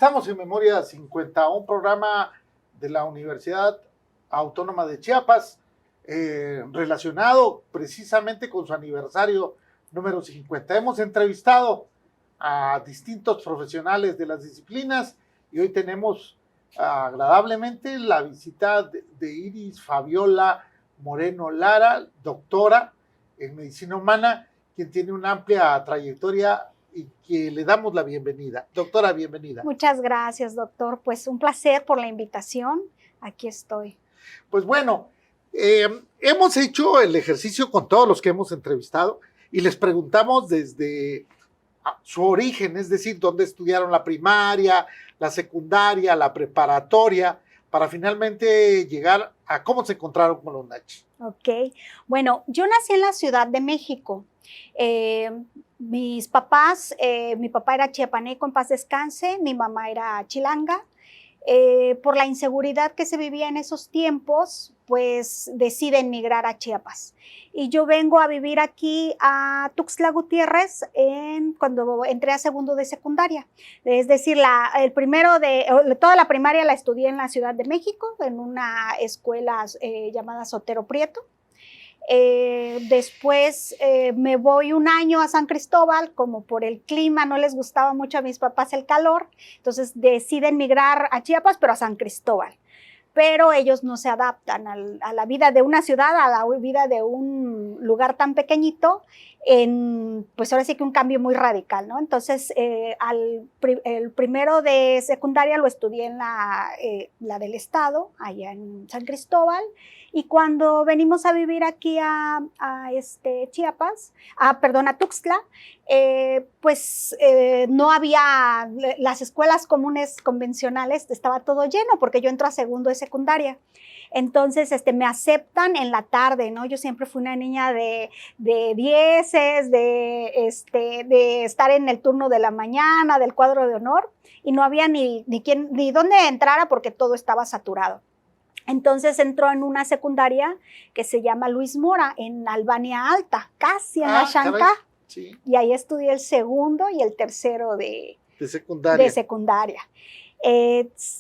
Estamos en Memoria 50, un programa de la Universidad Autónoma de Chiapas relacionado precisamente con su aniversario número 50. Hemos entrevistado a distintos profesionales de las disciplinas y hoy tenemos agradablemente la visita de Iris Fabiola Moreno Lara, doctora en medicina humana, quien tiene una amplia trayectoria y que le damos la bienvenida. Doctora, bienvenida. Muchas gracias, doctor. Pues un placer por la invitación. Aquí estoy. Pues bueno, hemos hecho el ejercicio con todos los que hemos entrevistado y les preguntamos desde su origen, es decir, dónde estudiaron la primaria, la secundaria, la preparatoria, para finalmente llegar a cómo se encontraron con la UNACH. Ok. Bueno, yo nací en la Ciudad de México. Mis papás, mi papá era chiapaneco, en paz descanse, mi mamá era chilanga. Por la inseguridad que se vivía en esos tiempos, pues deciden migrar a Chiapas. Y yo vengo a vivir aquí a Tuxtla Gutiérrez cuando entré a segundo de secundaria. Es decir, toda la primaria la estudié en la Ciudad de México, en una escuela llamada Sotero Prieto. Después me voy un año a San Cristóbal, como por el clima no les gustaba mucho a mis papás el calor, entonces deciden migrar a Chiapas, pero a San Cristóbal. Pero ellos no se adaptan a la vida de una ciudad, a la vida de un lugar tan pequeñito, pues ahora sí que un cambio muy radical, ¿no? Entonces, el primero de secundaria lo estudié en la del Estado, allá en San Cristóbal, y cuando venimos a vivir aquí a Chiapas, a Tuxtla, pues no había las escuelas comunes convencionales, estaba todo lleno porque yo entro a segundo de secundaria. Entonces me aceptan en la tarde, ¿no? Yo siempre fui una niña de dieces, de estar en el turno de la mañana, del cuadro de honor, y no había ni dónde entrara porque todo estaba saturado. Entonces entró en una secundaria que se llama Luis Mora, en Albania Alta, casi en la Xanca. Sí. Y ahí estudié el segundo y el tercero de secundaria.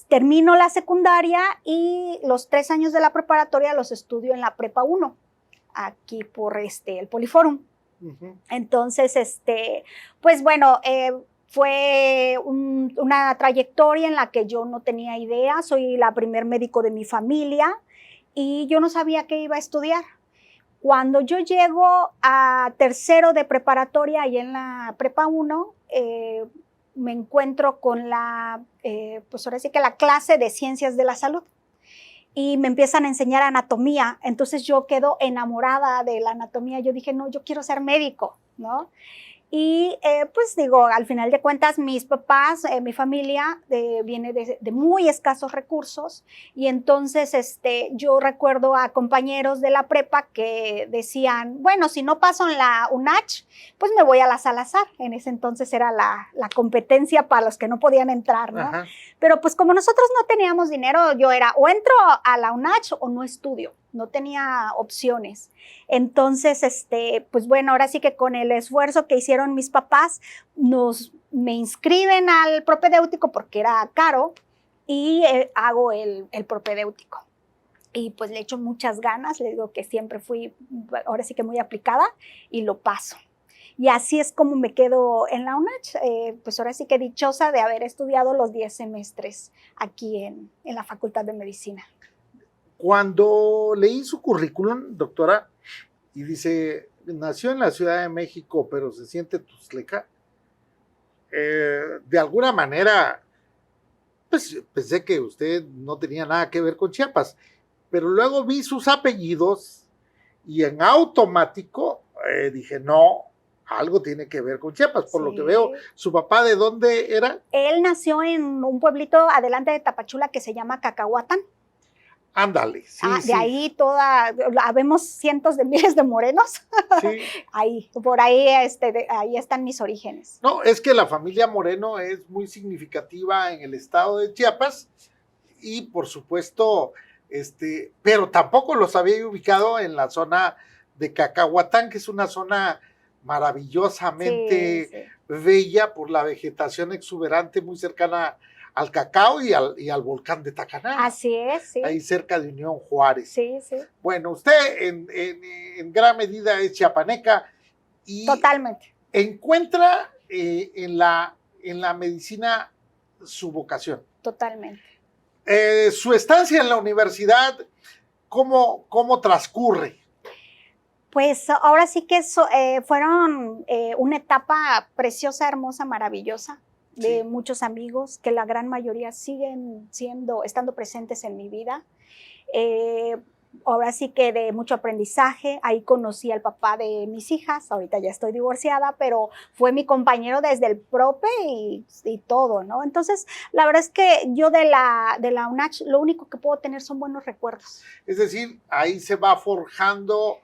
Termino la secundaria y los 3 años de la preparatoria los estudio en la Prepa 1, aquí por el Poliforum. Uh-huh. Entonces, pues bueno, fue una trayectoria en la que yo no tenía idea. Soy la primer médico de mi familia y yo no sabía qué iba a estudiar. Cuando yo llego a tercero de preparatoria y en la Prepa 1, me encuentro con pues ahora sí que la clase de ciencias de la salud y me empiezan a enseñar anatomía. Entonces yo quedo enamorada de la anatomía. Yo dije, no, yo quiero ser médico, ¿no? Y pues digo, al final de cuentas, mis papás, mi familia viene de muy escasos recursos y entonces yo recuerdo a compañeros de la prepa que decían, bueno, si no paso en la UNACH, pues me voy a la Salazar. En ese entonces era la competencia para los que no podían entrar, ¿no? Ajá. Pero pues como nosotros no teníamos dinero, yo era o entro a la UNACH o no estudio. No tenía opciones. Entonces, pues bueno, ahora sí que con el esfuerzo que hicieron mis papás, me inscriben al propedéutico porque era caro y hago el propedéutico. Y pues le echo muchas ganas, le digo que siempre fui, ahora sí que muy aplicada y lo paso. Y así es como me quedo en la UNACH, pues ahora sí que dichosa de haber estudiado los 10 semestres aquí en la Facultad de Medicina. Cuando leí su currículum, doctora, y dice, nació en la Ciudad de México, pero se siente tuxtleca, de alguna manera, pues pensé que usted no tenía nada que ver con Chiapas, pero luego vi sus apellidos y en automático dije, no, algo tiene que ver con Chiapas, por lo que veo. ¿Su papá de dónde era? Él nació en un pueblito adelante de Tapachula que se llama Cacahuatán. Ándale, sí, de ahí vemos cientos de miles de morenos. Sí. Ahí están mis orígenes. No, es que la familia Moreno es muy significativa en el estado de Chiapas y por supuesto, pero tampoco los había ubicado en la zona de Cacahuatán, que es una zona maravillosamente bella por la vegetación exuberante muy cercana al cacao y al volcán de Tacaná. Así es, sí. Ahí cerca de Unión Juárez. Sí, sí. Bueno, usted en gran medida es chiapaneca y totalmente encuentra en la medicina su vocación. Totalmente. Su estancia en la universidad, ¿cómo transcurre? Pues ahora sí que fueron una etapa preciosa, hermosa, maravillosa, de muchos amigos, que la gran mayoría siguen estando presentes en mi vida. Ahora sí que de mucho aprendizaje. Ahí conocí al papá de mis hijas. Ahorita ya estoy divorciada, pero fue mi compañero desde el prope y todo, ¿no? Entonces, la verdad es que yo de la UNACH lo único que puedo tener son buenos recuerdos. Es decir, ahí se va forjando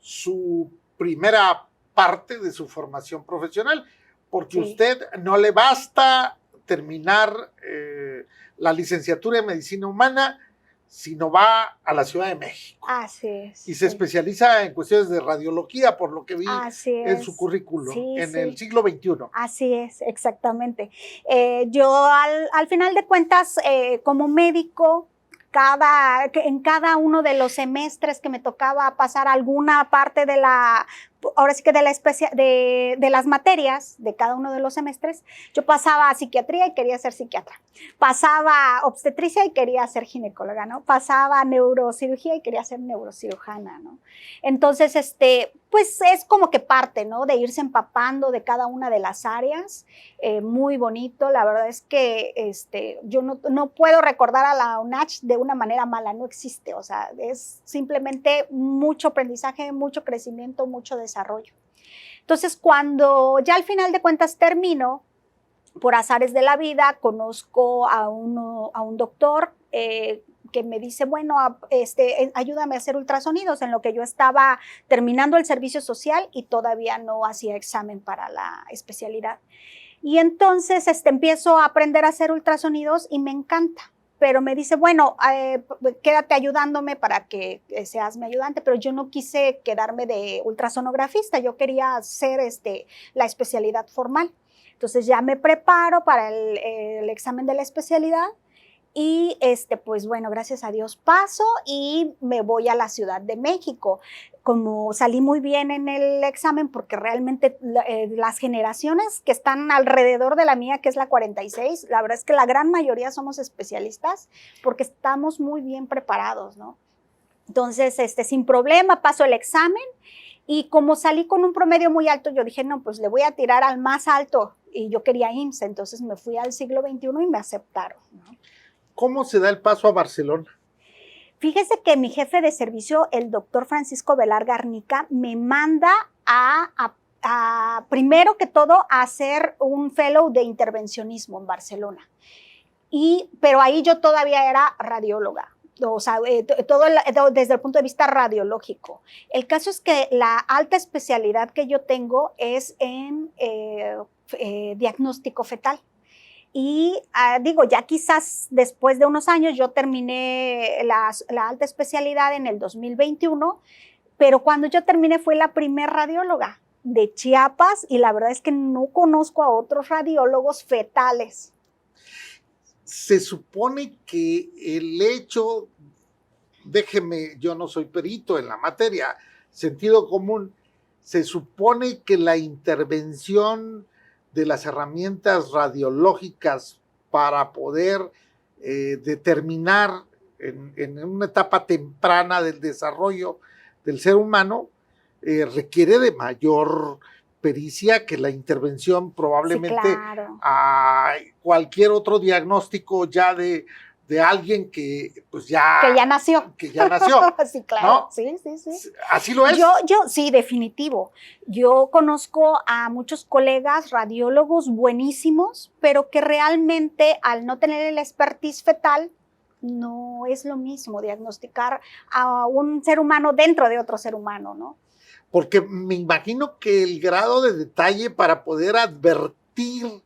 su primera parte de su formación profesional, porque usted no le basta terminar la licenciatura en Medicina Humana, sino va a la Ciudad de México. Así es. Y se especializa en cuestiones de radiología, por lo que vi en su currículum, el siglo XXI. Así es, exactamente. Yo al final de cuentas, como médico, en cada uno de los semestres que me tocaba pasar alguna parte de ahora sí que de las materias de cada uno de los semestres, yo pasaba a psiquiatría y quería ser psiquiatra, pasaba a obstetricia y quería ser ginecóloga, ¿no? Pasaba a neurocirugía y quería ser neurocirujana, ¿no? Entonces, pues es como que parte, ¿no? De irse empapando de cada una de las áreas, muy bonito. La verdad es que yo no puedo recordar a la UNACH de una manera mala, no existe, o sea, es simplemente mucho aprendizaje, mucho crecimiento, mucho desarrollo. Entonces, cuando ya al final de cuentas termino, por azares de la vida, conozco a un doctor que me dice, bueno, ayúdame a hacer ultrasonidos, en lo que yo estaba terminando el servicio social y todavía no hacía examen para la especialidad. Y entonces empiezo a aprender a hacer ultrasonidos y me encanta. Pero me dice, bueno, quédate ayudándome para que seas mi ayudante, pero yo no quise quedarme de ultrasonografista, yo quería hacer la especialidad formal. Entonces ya me preparo para el examen de la especialidad y pues bueno, gracias a Dios paso y me voy a la Ciudad de México. Como salí muy bien en el examen, porque realmente las generaciones que están alrededor de la mía, que es la 46, la verdad es que la gran mayoría somos especialistas porque estamos muy bien preparados, ¿no? Entonces, sin problema paso el examen y como salí con un promedio muy alto, yo dije, no, pues le voy a tirar al más alto y yo quería IMSS, entonces me fui al siglo XXI y me aceptaron, ¿no? ¿Cómo se da el paso a Barcelona? Fíjese que mi jefe de servicio, el doctor Francisco Velar Garnica, me manda primero que todo, a hacer un fellow de intervencionismo en Barcelona. Pero ahí yo todavía era radióloga, o sea, todo desde el punto de vista radiológico. El caso es que la alta especialidad que yo tengo es en diagnóstico fetal. Y digo, ya quizás después de unos años yo terminé la alta especialidad en el 2021, pero cuando yo terminé fui la primer radióloga de Chiapas y la verdad es que no conozco a otros radiólogos fetales. Se supone que el hecho, déjeme, yo no soy perito en la materia, sentido común, se supone que la intervención de las herramientas radiológicas para poder determinar en una etapa temprana del desarrollo del ser humano requiere de mayor pericia que la intervención probablemente sí, claro. A cualquier otro diagnóstico ya de alguien que pues ya nació. Que ya nació. Sí, claro. ¿No? Sí. ¿Así lo es? Yo, sí, definitivo. Yo conozco a muchos colegas radiólogos buenísimos, pero que realmente al no tener el expertise fetal, no es lo mismo diagnosticar a un ser humano dentro de otro ser humano, ¿no? Porque me imagino que el grado de detalle para poder advertir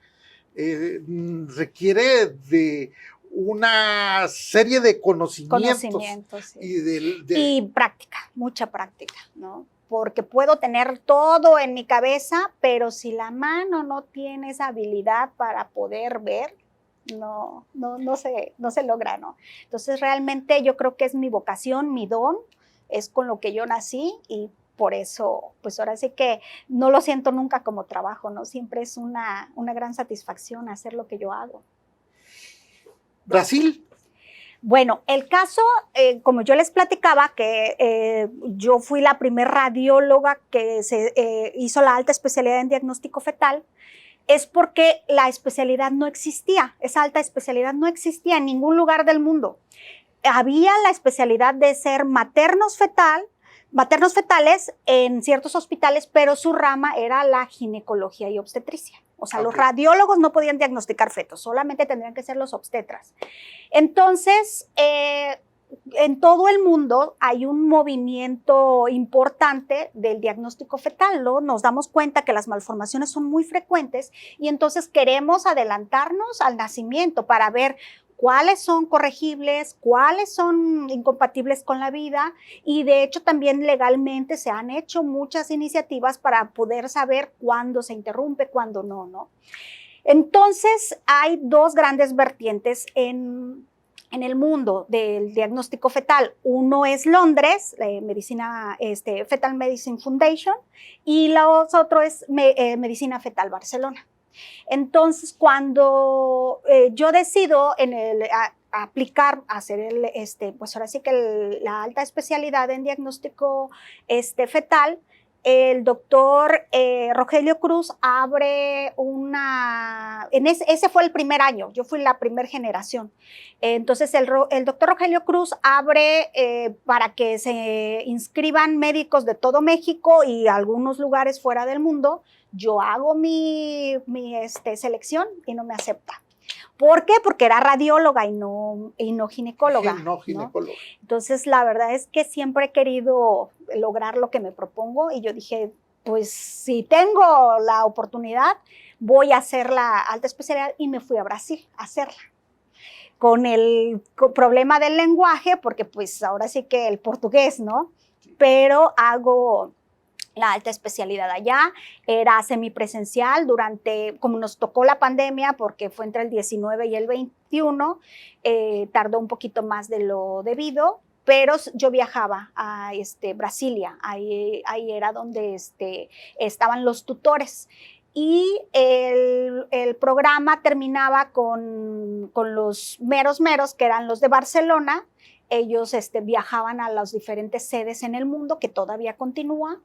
requiere de una serie de conocimientos sí. y práctica, mucha práctica, ¿no? Porque puedo tener todo en mi cabeza, pero si la mano no tiene esa habilidad para poder ver, no se logra, ¿no? Entonces realmente yo creo que es mi vocación, mi don, es con lo que yo nací y por eso, pues ahora sí que no lo siento nunca como trabajo, ¿no? Siempre es una gran satisfacción hacer lo que yo hago. Brasil. Bueno, el caso, como yo les platicaba, que yo fui la primer radióloga que se hizo la alta especialidad en diagnóstico fetal, es porque la especialidad no existía, esa alta especialidad no existía en ningún lugar del mundo. Había la especialidad de ser maternos fetales en ciertos hospitales, pero su rama era la ginecología y obstetricia. O sea, los radiólogos no podían diagnosticar fetos, solamente tendrían que ser los obstetras. Entonces, en todo el mundo hay un movimiento importante del diagnóstico fetal, ¿no? Nos damos cuenta que las malformaciones son muy frecuentes y entonces queremos adelantarnos al nacimiento para ver cuáles son corregibles, cuáles son incompatibles con la vida y de hecho también legalmente se han hecho muchas iniciativas para poder saber cuándo se interrumpe, cuándo no, ¿no? Entonces hay dos grandes vertientes en el mundo del diagnóstico fetal. Uno es Londres, Fetal Medicine Foundation, y los otro es Medicina Fetal Barcelona. Entonces, cuando yo decido aplicar, hacer pues ahora sí que la alta especialidad en diagnóstico fetal, el doctor Rogelio Cruz abre ese fue el primer año, yo fui la primera generación. Entonces el doctor Rogelio Cruz abre para que se inscriban médicos de todo México y algunos lugares fuera del mundo. Yo hago mi selección y no me acepta. ¿Por qué? Porque era radióloga y no ginecóloga. No ginecóloga. ¿No? Entonces, la verdad es que siempre he querido lograr lo que me propongo y yo dije, pues si tengo la oportunidad, voy a hacer la alta especialidad y me fui a Brasil a hacerla. Con el problema del lenguaje, porque pues ahora sí que el portugués, ¿no? Pero hago la alta especialidad allá, era semipresencial como nos tocó la pandemia, porque fue entre el 19 y el 21, tardó un poquito más de lo debido, pero yo viajaba a Brasilia, ahí era donde estaban los tutores. Y el programa terminaba con los meros, que eran los de Barcelona. Ellos viajaban a las diferentes sedes en el mundo, que todavía continúa,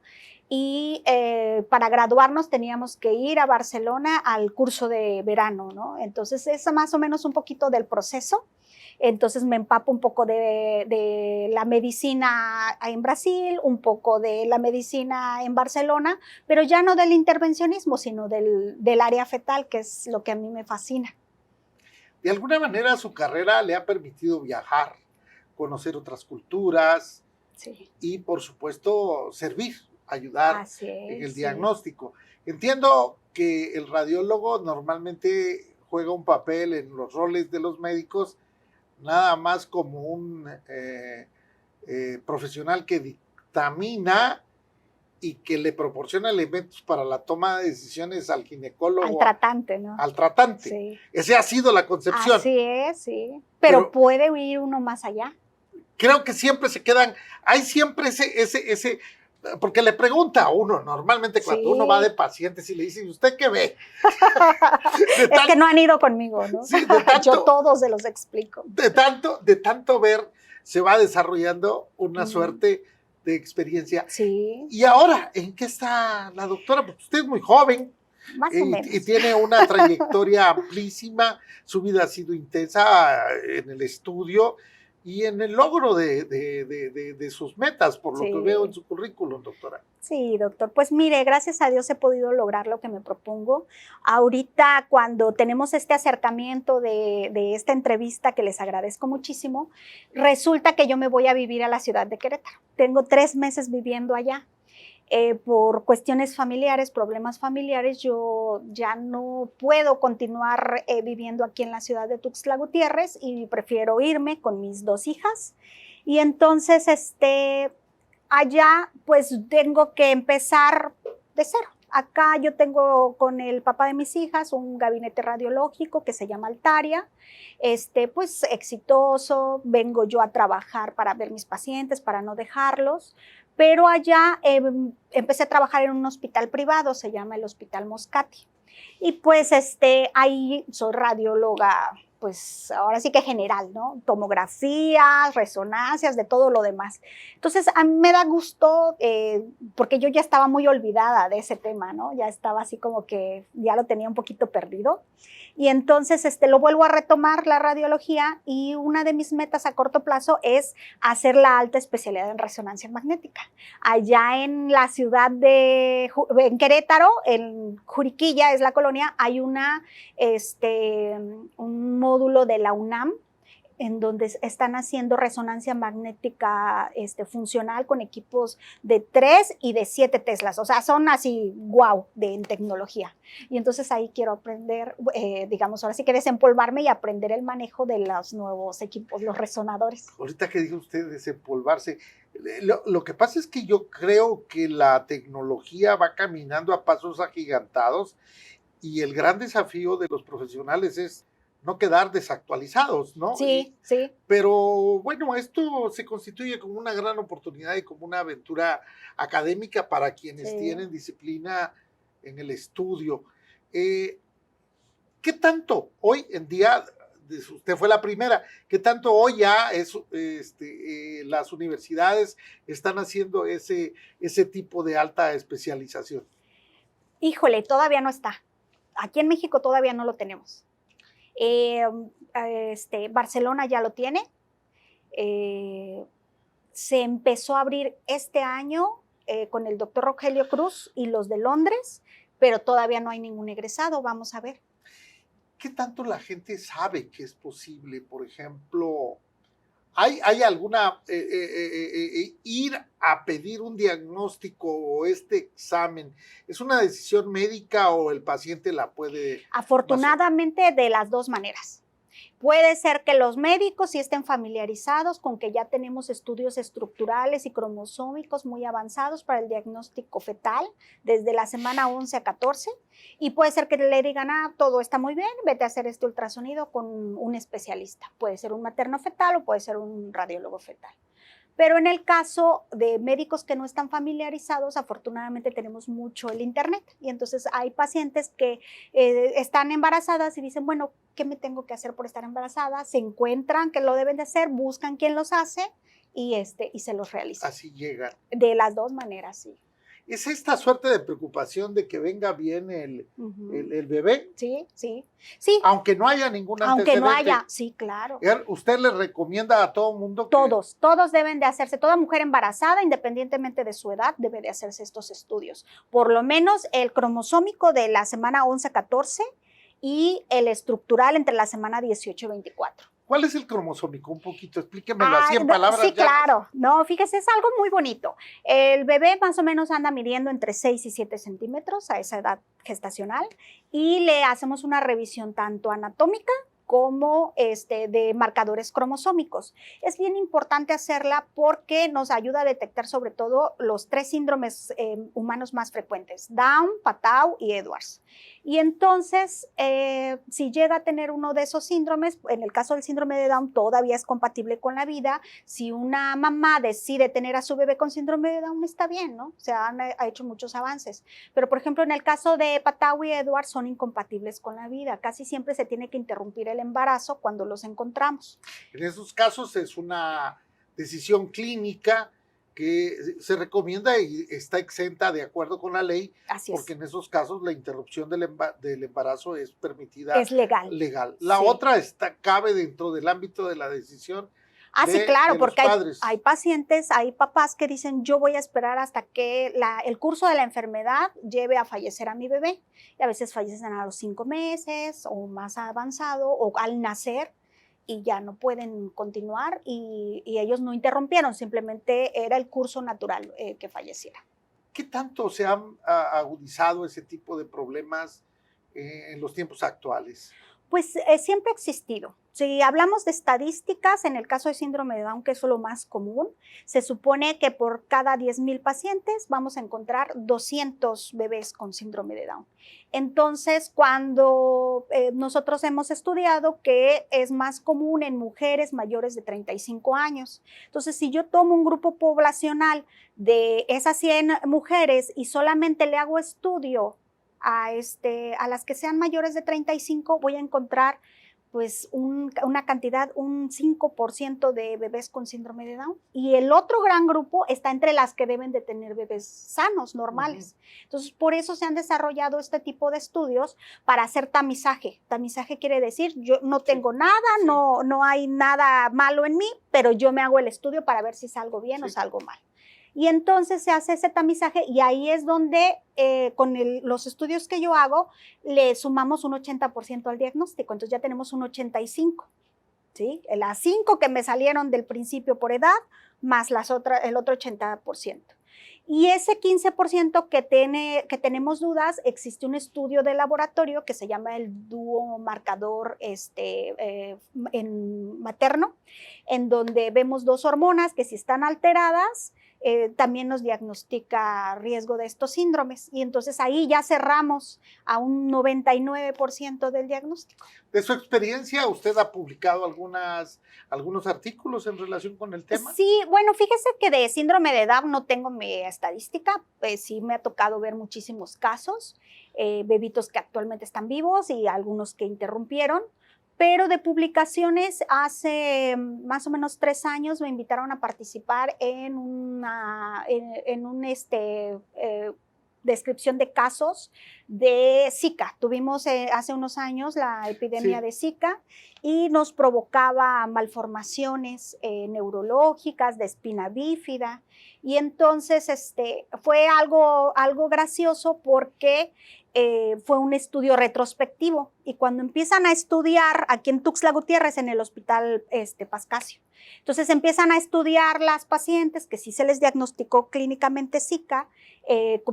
y para graduarnos teníamos que ir a Barcelona al curso de verano, ¿no? Entonces es más o menos un poquito del proceso. Entonces me empapo un poco de la medicina en Brasil, un poco de la medicina en Barcelona, pero ya no del intervencionismo, sino del área fetal, que es lo que a mí me fascina. De alguna manera su carrera le ha permitido viajar, conocer otras culturas, sí, y por supuesto servir, ayudar en el diagnóstico. Entiendo que el radiólogo normalmente juega un papel en los roles de los médicos nada más como un profesional que dictamina y que le proporciona elementos para la toma de decisiones al ginecólogo. Al tratante, ¿no? Al tratante. Sí. Esa ha sido la concepción. Así es, sí. Pero puede ir uno más allá. Creo que siempre se quedan, hay siempre ese porque le pregunta a uno, normalmente cuando uno va de pacientes y le dicen, ¿usted qué ve? Es que no han ido conmigo, ¿no? Sí, yo todos se los explico. De tanto ver, se va desarrollando una suerte de experiencia. Sí. Y ahora, ¿en qué está la doctora? Porque usted es muy joven. Más o menos. Y tiene una trayectoria amplísima, su vida ha sido intensa en el estudio y en el logro de sus metas, por lo que veo en su currículum, doctora. Sí, doctor. Pues mire, gracias a Dios he podido lograr lo que me propongo. Ahorita, cuando tenemos este acercamiento de esta entrevista, que les agradezco muchísimo, resulta que yo me voy a vivir a la ciudad de Querétaro. Tengo 3 meses viviendo allá. Por cuestiones familiares, problemas familiares, yo ya no puedo continuar viviendo aquí en la ciudad de Tuxtla Gutiérrez y prefiero irme con mis 2 hijas. Y entonces allá pues tengo que empezar de cero. Acá yo tengo con el papá de mis hijas un gabinete radiológico que se llama Altaria, pues exitoso, vengo yo a trabajar para ver mis pacientes, para no dejarlos, pero allá empecé a trabajar en un hospital privado, se llama el Hospital Moscati, y pues ahí soy radióloga, pues ahora sí que general, ¿no? Tomografías, resonancias, de todo lo demás. Entonces, a mí me da gusto porque yo ya estaba muy olvidada de ese tema, ¿no? Ya estaba así como que ya lo tenía un poquito perdido. Y entonces lo vuelvo a retomar, la radiología, y una de mis metas a corto plazo es hacer la alta especialidad en resonancia magnética. Allá en la ciudad en Querétaro, en Juriquilla, es la colonia, hay un módulo de la UNAM en donde están haciendo resonancia magnética funcional con equipos de 3 y de 7 Teslas, o sea, son así, wow, en tecnología. Y entonces ahí quiero aprender, digamos, ahora sí que desempolvarme y aprender el manejo de los nuevos equipos, los resonadores. Ahorita que dijo usted desempolvarse, lo que pasa es que yo creo que la tecnología va caminando a pasos agigantados y el gran desafío de los profesionales es no quedar desactualizados, ¿no? Sí, sí. Pero bueno, esto se constituye como una gran oportunidad y como una aventura académica para quienes tienen disciplina en el estudio. ¿Qué tanto hoy en día, usted fue la primera, qué tanto hoy ya las universidades están haciendo ese tipo de alta especialización? Híjole, todavía no está. Aquí en México todavía no lo tenemos. Barcelona ya lo tiene. Se empezó a abrir este año con el doctor Rogelio Cruz y los de Londres, pero todavía no hay ningún egresado, vamos a ver. ¿Qué tanto la gente sabe que es posible? Por ejemplo, ¿hay alguna, ir a pedir un diagnóstico o examen, es una decisión médica o el paciente la puede? Afortunadamente, de las dos maneras. Puede ser que los médicos sí estén familiarizados con que ya tenemos estudios estructurales y cromosómicos muy avanzados para el diagnóstico fetal desde la semana 11 a 14, y puede ser que le digan, todo está muy bien, vete a hacer este ultrasonido con un especialista. Puede ser un materno fetal o puede ser un radiólogo fetal. Pero en el caso de médicos que no están familiarizados, afortunadamente tenemos mucho el internet, y entonces hay pacientes que están embarazadas y dicen, bueno, ¿qué me tengo que hacer por estar embarazada? Se encuentran que lo deben de hacer, buscan quién los hace y se los realiza. Así llegan. De las dos maneras, sí. ¿Es esta suerte de preocupación de que venga bien el bebé? Sí, sí, sí. Aunque no haya ningún antecedente. Aunque no haya, sí, claro. ¿Usted le recomienda a todo mundo? Todos deben de hacerse, toda mujer embarazada, independientemente de su edad, debe de hacerse estos estudios. Por lo menos el cromosómico de la semana 11 a 14 y el estructural entre la semana 18 y 24. ¿Cuál es el cromosómico? Un poquito, explíquemelo así en palabras. Sí, claro. No, fíjese, es algo muy bonito. El bebé más o menos anda midiendo entre 6 y 7 centímetros a esa edad gestacional, y le hacemos una revisión tanto anatómica como de marcadores cromosómicos. Es bien importante hacerla porque nos ayuda a detectar sobre todo los 3 síndromes humanos más frecuentes: Down, Patau y Edwards. Y entonces, si llega a tener uno de esos síndromes, en el caso del síndrome de Down todavía es compatible con la vida. Si una mamá decide tener a su bebé con síndrome de Down, está bien, ¿no? Se han hecho muchos avances. Pero, por ejemplo, en el caso de Patau y Edwards son incompatibles con la vida. Casi siempre se tiene que interrumpir el embarazo cuando los encontramos. En esos casos es una decisión clínica que se recomienda y está exenta de acuerdo con la ley. Así porque es. En esos casos la interrupción del embarazo es permitida. Es legal. La otra cabe dentro del ámbito de la decisión. Sí, claro, porque hay pacientes, hay papás que dicen, yo voy a esperar hasta que el curso de la enfermedad lleve a fallecer a mi bebé. Y a veces fallecen a los 5 meses o más avanzado o al nacer, y ya no pueden continuar, y ellos no interrumpieron, simplemente era el curso natural que falleciera. ¿Qué tanto se han agudizado ese tipo de problemas en los tiempos actuales? Pues siempre ha existido. Si hablamos de estadísticas, en el caso de síndrome de Down, que es lo más común, se supone que por cada 10,000 pacientes vamos a encontrar 200 bebés con síndrome de Down. Entonces, cuando nosotros hemos estudiado que es más común en mujeres mayores de 35 años. Entonces, si yo tomo un grupo poblacional de esas 100 mujeres y solamente le hago estudio a las que sean mayores de 35, voy a encontrar pues una cantidad, un 5% de bebés con síndrome de Down. Y el otro gran grupo está entre las que deben de tener bebés sanos, normales. Entonces, por eso se han desarrollado este tipo de estudios para hacer tamizaje. Tamizaje quiere decir, yo no tengo nada, no hay nada malo en mí, pero yo me hago el estudio para ver si salgo bien o salgo mal. Y entonces se hace ese tamizaje y ahí es donde con los estudios que yo hago le sumamos un 80% al diagnóstico, entonces ya tenemos un 85%, ¿sí? Las 5 que me salieron del principio por edad, más el otro 80%. Y ese 15% que tenemos dudas, existe un estudio de laboratorio que se llama el dúo marcador materno, en donde vemos 2 hormonas que si están alteradas, también nos diagnostica riesgo de estos síndromes. Y entonces ahí ya cerramos a un 99% del diagnóstico. De su experiencia, ¿usted ha publicado algunos artículos en relación con el tema? Sí, bueno, fíjese que de síndrome de Down no tengo mi estadística, sí me ha tocado ver muchísimos casos, bebitos que actualmente están vivos y algunos que interrumpieron, pero de publicaciones hace más o menos 3 años me invitaron a participar en una descripción de casos de Zika. Tuvimos hace unos años la epidemia de Zika y nos provocaba malformaciones neurológicas de espina bífida. Y entonces fue algo gracioso porque fue un estudio retrospectivo y cuando empiezan a estudiar aquí en Tuxtla Gutiérrez en el hospital Pascasio, entonces empiezan a estudiar las pacientes que sí se les diagnosticó clínicamente Zika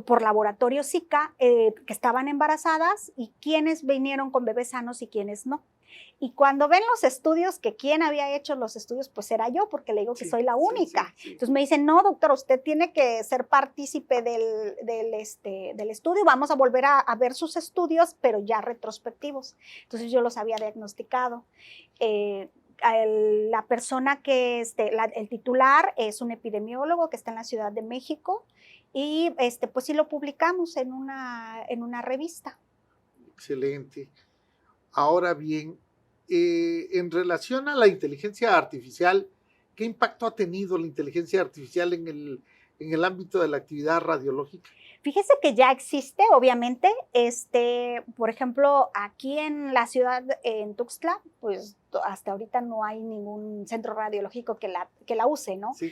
por laboratorio Zika, que estaban embarazadas y quiénes vinieron con bebés sanos y quiénes no. Y cuando ven los estudios, que quién había hecho los estudios, pues era yo, porque le digo que soy la única. Entonces me dicen, no, doctor, usted tiene que ser partícipe del estudio, vamos a volver a ver sus estudios, pero ya retrospectivos. Entonces yo los había diagnosticado. La persona que, el titular es un epidemiólogo que está en la Ciudad de México y pues sí lo publicamos en una revista. Excelente. Ahora bien, en relación a la inteligencia artificial, ¿qué impacto ha tenido la inteligencia artificial en el ámbito de la actividad radiológica? Fíjese que ya existe, obviamente, por ejemplo, aquí en la ciudad, en Tuxtla, pues hasta ahorita no hay ningún centro radiológico que la use, ¿no? Sí.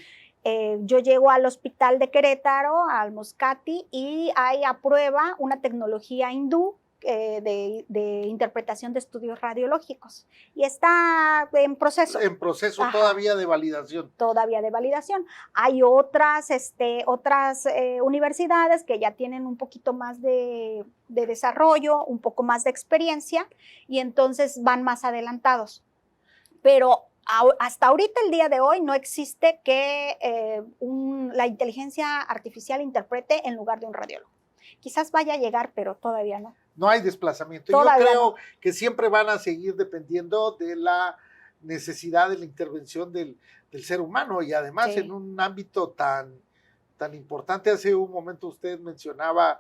Yo llego al hospital de Querétaro, al Moscati, y hay a prueba una tecnología hindú de interpretación de estudios radiológicos. Y está en proceso. En proceso todavía de validación. Todavía de validación. Hay otras universidades que ya tienen un poquito más de desarrollo, un poco más de experiencia, y entonces van más adelantados. Pero hasta ahorita, el día de hoy, no existe que la inteligencia artificial interprete en lugar de un radiólogo. Quizás vaya a llegar, pero todavía no. No hay desplazamiento. Todavía yo creo que siempre van a seguir dependiendo de la necesidad de la intervención del ser humano y además en un ámbito tan importante. Hace un momento usted mencionaba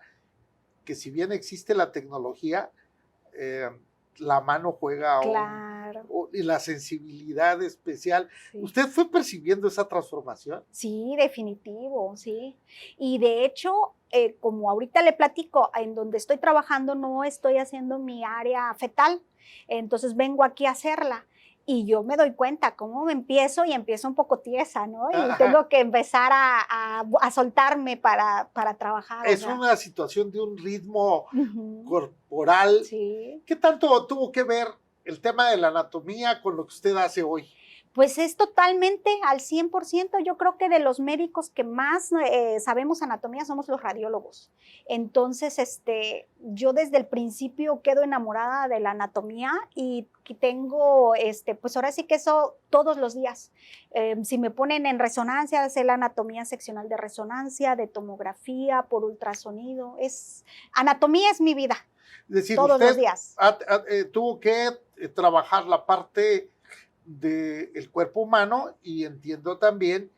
que si bien existe la tecnología, la mano juega y la sensibilidad especial. Sí. ¿Usted fue percibiendo esa transformación? Sí, definitivo, sí. Y de hecho, como ahorita le platico, en donde estoy trabajando no estoy haciendo mi área fetal, entonces vengo aquí a hacerla. Y yo me doy cuenta cómo empiezo un poco tiesa, ¿no? Y tengo que empezar a soltarme para trabajar. Es una situación de un ritmo corporal. Sí. ¿Qué tanto tuvo que ver el tema de la anatomía con lo que usted hace hoy? Pues es totalmente al 100%. Yo creo que de los médicos que más sabemos anatomía somos los radiólogos. Entonces, yo desde el principio quedo enamorada de la anatomía y tengo, pues ahora sí que eso todos los días. Si me ponen en resonancia, sé la anatomía seccional de resonancia, de tomografía, por ultrasonido. Anatomía es mi vida. Es decir, todos usted los días. Tuvo que trabajar la parte del cuerpo humano y entiendo también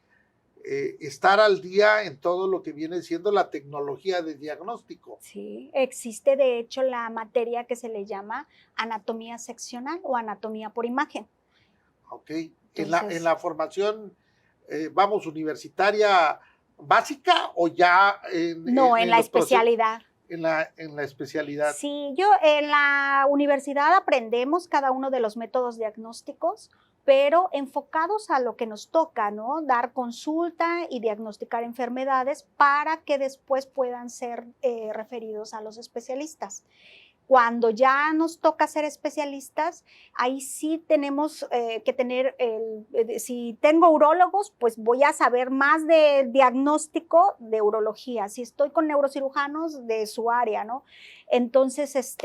estar al día en todo lo que viene siendo la tecnología de diagnóstico. Sí, existe de hecho la materia que se le llama anatomía seccional o anatomía por imagen. Ok, entonces, en la formación, universitaria básica o ya en la especialidad. En la especialidad. Sí, en la universidad aprendemos cada uno de los métodos diagnósticos, pero enfocados a lo que nos toca, ¿no? Dar consulta y diagnosticar enfermedades para que después puedan ser referidos a los especialistas. Cuando ya nos toca ser especialistas, ahí sí tenemos que tener, si tengo urólogos, pues voy a saber más de diagnóstico de urología. Si estoy con neurocirujanos, de su área, ¿no? Entonces,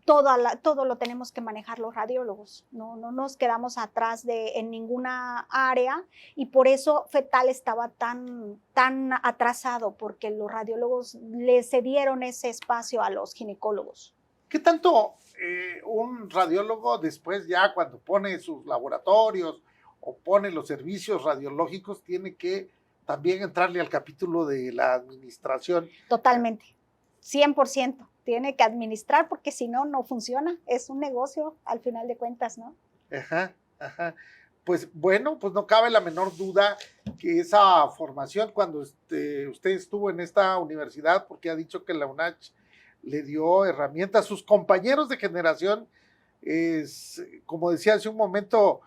todo lo tenemos que manejar los radiólogos, ¿no? No nos quedamos atrás en ninguna área y por eso fetal estaba tan atrasado, porque los radiólogos le cedieron ese espacio a los ginecólogos. ¿Qué tanto un radiólogo después ya cuando pone sus laboratorios o pone los servicios radiológicos tiene que también entrarle al capítulo de la administración? Totalmente, 100%. Tiene que administrar porque si no, no funciona. Es un negocio al final de cuentas, ¿no? Ajá. Pues bueno, pues no cabe la menor duda que esa formación cuando usted estuvo en esta universidad, porque ha dicho que la UNACH le dio herramientas a sus compañeros de generación, como decía hace un momento,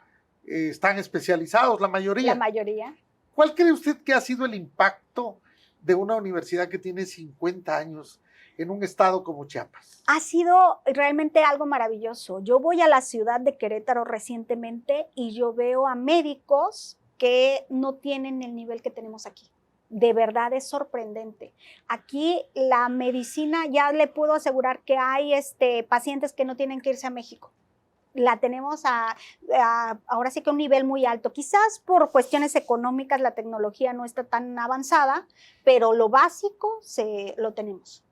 están especializados la mayoría. La mayoría. ¿Cuál cree usted que ha sido el impacto de una universidad que tiene 50 años en un estado como Chiapas? Ha sido realmente algo maravilloso. Yo voy a la ciudad de Querétaro recientemente y yo veo a médicos que no tienen el nivel que tenemos aquí. De verdad es sorprendente. Aquí la medicina, ya le puedo asegurar que hay pacientes que no tienen que irse a México. La tenemos ahora sí que a un nivel muy alto. Quizás por cuestiones económicas la tecnología no está tan avanzada, pero lo básico lo tenemos.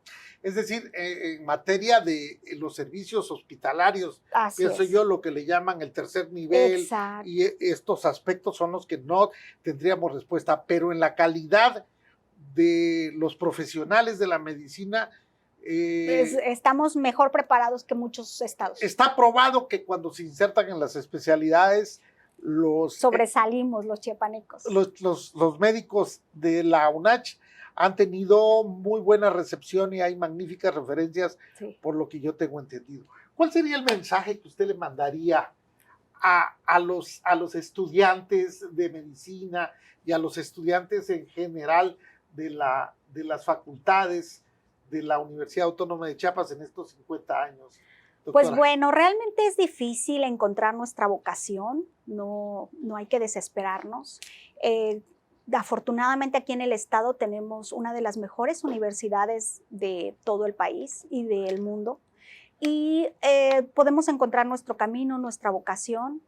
Es decir, en materia de los servicios hospitalarios, pienso yo lo que le llaman el tercer nivel. Exacto. Y estos aspectos son los que no tendríamos respuesta, pero en la calidad de los profesionales de la medicina, estamos mejor preparados que muchos estados. Está probado que cuando se insertan en las especialidades, sobresalimos los chiapanecos. Los médicos de la UNACH han tenido muy buena recepción y hay magníficas referencias, sí, por lo que yo tengo entendido. ¿Cuál sería el mensaje que usted le mandaría a los estudiantes de medicina y a los estudiantes en general de las facultades de la Universidad Autónoma de Chiapas en estos 50 años? Doctora. Pues bueno, realmente es difícil encontrar nuestra vocación, no hay que desesperarnos. Afortunadamente aquí en el estado tenemos una de las mejores universidades de todo el país y del mundo y podemos encontrar nuestro camino, nuestra vocación,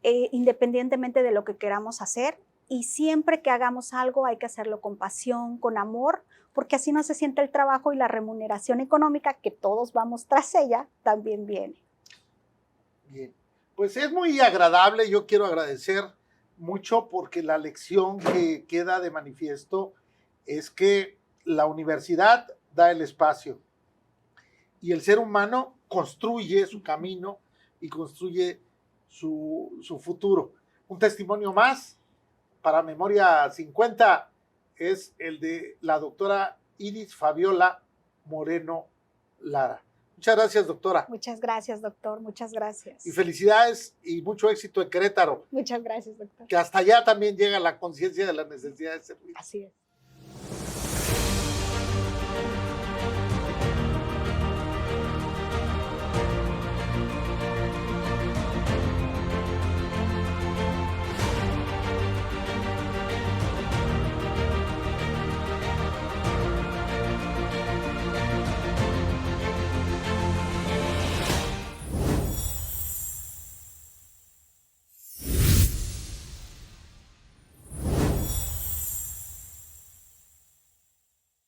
independientemente de lo que queramos hacer, y siempre que hagamos algo hay que hacerlo con pasión, con amor, porque así no se siente el trabajo y la remuneración económica, que todos vamos tras ella, también viene. Bien, pues es muy agradable, yo quiero agradecer mucho porque la lección que queda de manifiesto es que la universidad da el espacio y el ser humano construye su camino y construye su futuro. Un testimonio más para Memoria 50 es el de la doctora Iris Fabiola Moreno Lara. Muchas gracias, doctora. Muchas gracias, doctor. Muchas gracias. Y felicidades y mucho éxito en Querétaro. Muchas gracias, doctor. Que hasta allá también llega la conciencia de la necesidad de servir. Así es.